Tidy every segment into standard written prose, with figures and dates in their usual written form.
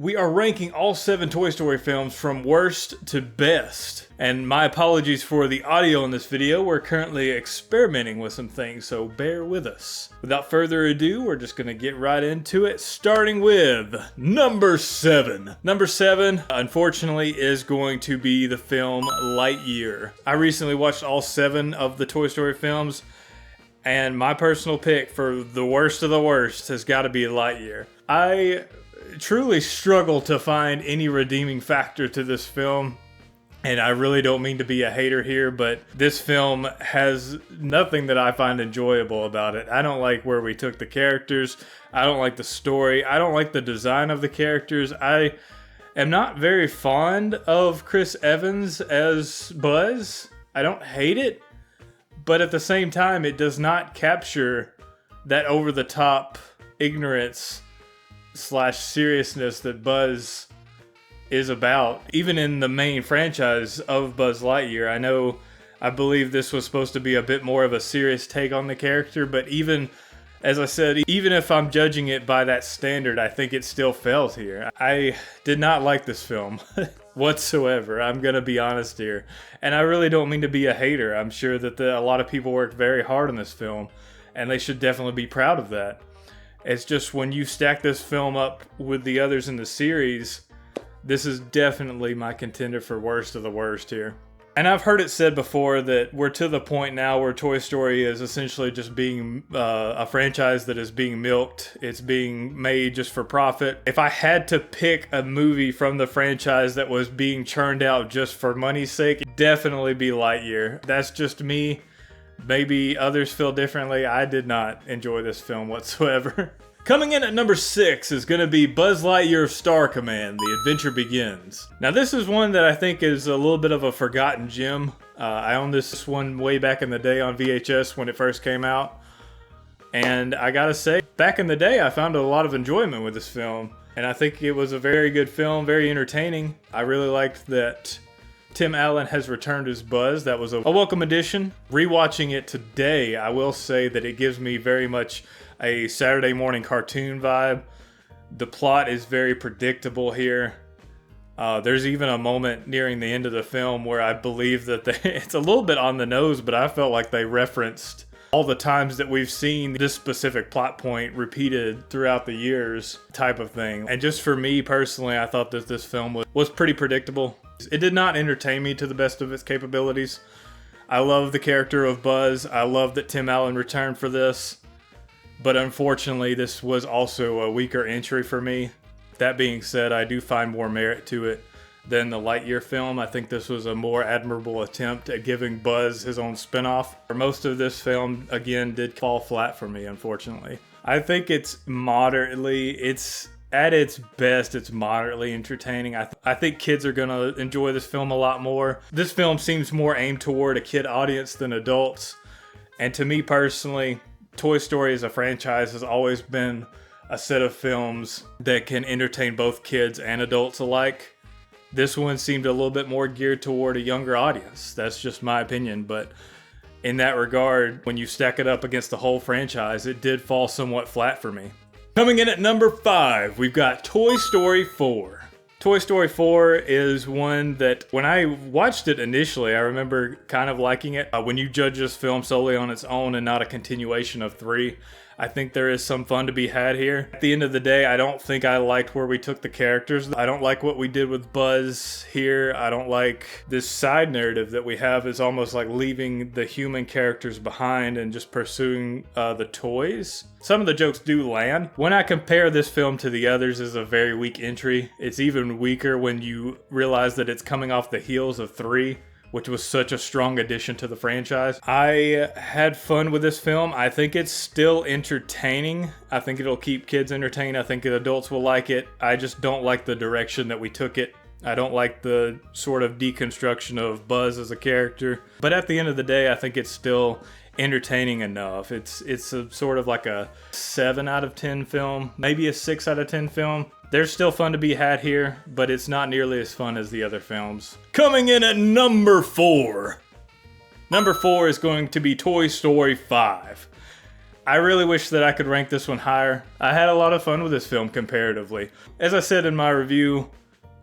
We are ranking all 7 Toy Story films from worst to best. And my apologies for the audio in this video. We're currently experimenting with some things, so bear with us. Without further ado, we're just gonna get right into it, starting with number 7. Number 7, unfortunately, is going to be the film Lightyear. I recently watched all 7 of the Toy Story films, and my personal pick for the worst of the worst has got to be Lightyear. I truly struggle to find any redeeming factor to this film, and I really don't mean to be a hater here, but this film has nothing that I find enjoyable about it. I don't like where we took the characters. I don't like the story. I don't like the design of the characters. I am not very fond of Chris Evans as Buzz. I don't hate it, but at the same time, it does not capture that over-the-top ignorance / seriousness that Buzz is about. Even in the main franchise of Buzz Lightyear, I believe this was supposed to be a bit more of a serious take on the character, but even, as I said, even if I'm judging it by that standard, I think it still fails here. I did not like this film whatsoever. I'm gonna be honest here. And I really don't mean to be a hater. I'm sure that a lot of people worked very hard on this film, and they should definitely be proud of that. It's just when you stack this film up with the others in the series, this is definitely my contender for worst of the worst here. And I've heard it said before that we're to the point now where Toy Story is essentially just being a franchise that is being milked. It's being made just for profit. If I had to pick a movie from the franchise that was being churned out just for money's sake, it'd definitely be Lightyear. That's just me. Maybe others feel differently. I did not enjoy this film whatsoever. Coming in at number 6 is going to be Buzz Lightyear Star Command: The Adventure Begins. Now this is one that I think is a little bit of a forgotten gem. I owned this one way back in the day on VHS when it first came out. And I gotta say, back in the day I found a lot of enjoyment with this film. And I think it was a very good film, very entertaining. I really liked that Tim Allen has returned as Buzz. That was a welcome addition. Rewatching it today, I will say that it gives me very much a Saturday morning cartoon vibe. The plot is very predictable here. There's even a moment nearing the end of the film where I believe that it's a little bit on the nose, but I felt like they referenced all the times that we've seen this specific plot point repeated throughout the years type of thing. And just for me personally, I thought that this film was pretty predictable. It did not entertain me to the best of its capabilities. I love the character of Buzz. I love that Tim Allen returned for this. But unfortunately, this was also a weaker entry for me. That being said, I do find more merit to it than the Lightyear film. I think this was a more admirable attempt at giving Buzz his own spinoff. Most of this film, again, did fall flat for me, unfortunately. I think it's at its best, it's moderately entertaining. I think kids are gonna enjoy this film a lot more. This film seems more aimed toward a kid audience than adults. And to me personally, Toy Story as a franchise has always been a set of films that can entertain both kids and adults alike. This one seemed a little bit more geared toward a younger audience. That's just my opinion, but in that regard, when you stack it up against the whole franchise, it did fall somewhat flat for me. Coming in at number 5, we've got Toy Story 4. Toy Story 4 is one that, when I watched it initially, I remember kind of liking it. When you judge this film solely on its own and not a continuation of 3, I think there is some fun to be had here. At the end of the day, I don't think I liked where we took the characters. I don't like what we did with Buzz here. I don't like this side narrative that we have is almost like leaving the human characters behind and just pursuing the toys. Some of the jokes do land. When I compare this film to the others, it's a very weak entry. It's even weaker when you realize that it's coming off the heels of 3. Which was such a strong addition to the franchise. I had fun with this film. I think it's still entertaining. I think it'll keep kids entertained. I think adults will like it. I just don't like the direction that we took it. I don't like the sort of deconstruction of Buzz as a character. But at the end of the day, I think it's still entertaining enough. It's a sort of like a 7 out of 10 film, maybe a 6 out of 10 film. There's still fun to be had here, but it's not nearly as fun as the other films. Coming in at number 4. Number 4 is going to be Toy Story 5. I really wish that I could rank this one higher. I had a lot of fun with this film comparatively. As I said in my review,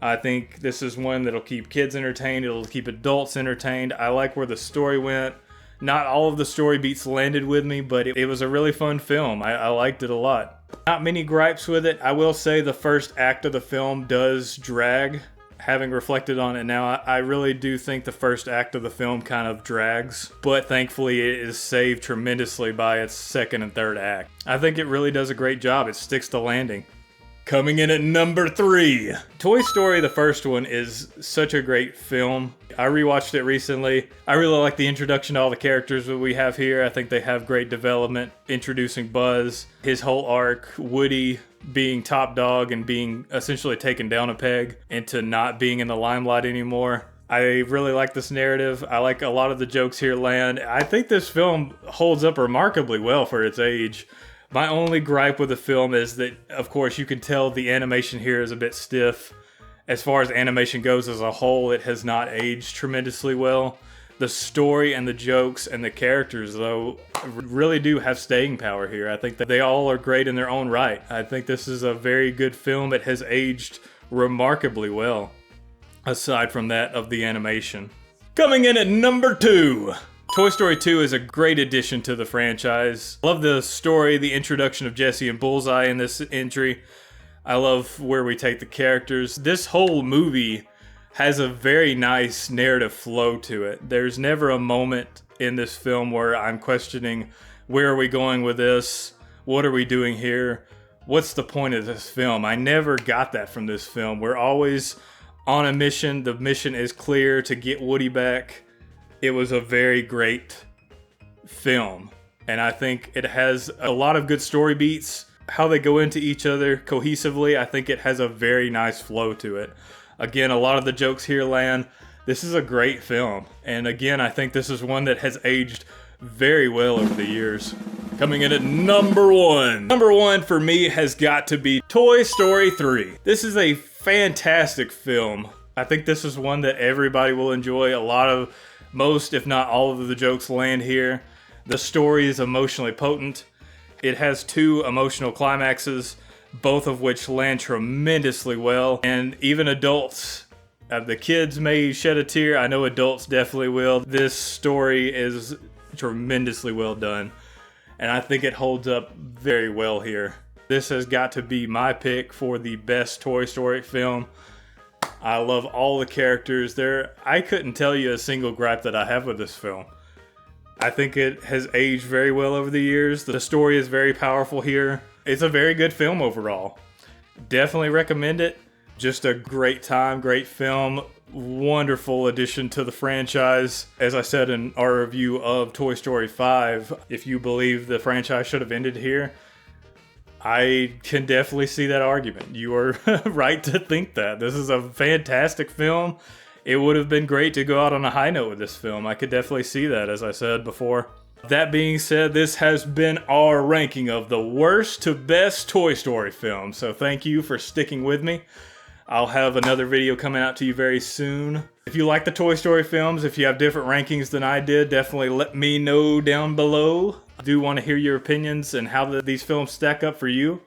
I think this is one that'll keep kids entertained, it'll keep adults entertained. I like where the story went. Not all of the story beats landed with me, but it was a really fun film. I liked it a lot. Not many gripes with it. I will say the first act of the film does drag. Having reflected on it now, I really do think the first act of the film kind of drags, but thankfully it is saved tremendously by its second and third act. I think it really does a great job. It sticks to landing. Coming in at number 3. Toy Story, the first one, is such a great film. I rewatched it recently. I really like the introduction to all the characters that we have here. I think they have great development. Introducing Buzz, his whole arc, Woody being top dog and being essentially taken down a peg into not being in the limelight anymore. I really like this narrative. I like a lot of the jokes here land. I think this film holds up remarkably well for its age. My only gripe with the film is that, of course, you can tell the animation here is a bit stiff. As far as animation goes as a whole, it has not aged tremendously well. The story and the jokes and the characters, though, really do have staying power here. I think that they all are great in their own right. I think this is a very good film. It has aged remarkably well, aside from that of the animation. Coming in at number 2. Toy Story 2 is a great addition to the franchise. I love the story, the introduction of Jessie and Bullseye in this entry. I love where we take the characters. This whole movie has a very nice narrative flow to it. There's never a moment in this film where I'm questioning, where are we going with this? What are we doing here? What's the point of this film? I never got that from this film. We're always on a mission. The mission is clear to get Woody back. It was a very great film, and I think it has a lot of good story beats. How they go into each other cohesively, I think it has a very nice flow to it. Again, a lot of the jokes here land. This is a great film, and again, I think this is one that has aged very well over the years. Coming in at number 1. Number 1 for me has got to be Toy Story 3. This is a fantastic film. I think this is one that everybody will enjoy. Most, if not all of the jokes land here. The story is emotionally potent. It has 2 emotional climaxes, both of which land tremendously well. And even adults, the kids may shed a tear. I know adults definitely will. This story is tremendously well done, and I think it holds up very well here. This has got to be my pick for the best Toy Story film. I love all the characters there. I couldn't tell you a single gripe that I have with this film. I think it has aged very well over the years. The story is very powerful here. It's a very good film overall. Definitely recommend it. Just a great time, great film. Wonderful addition to the franchise. As I said in our review of Toy Story 5, if you believe the franchise should have ended here, I can definitely see that argument. You are right to think that. This is a fantastic film. It would have been great to go out on a high note with this film. I could definitely see that, as I said before. That being said, this has been our ranking of the worst to best Toy Story films. So thank you for sticking with me. I'll have another video coming out to you very soon. If you like the Toy Story films, if you have different rankings than I did, definitely let me know down below. I do want to hear your opinions and how these films stack up for you.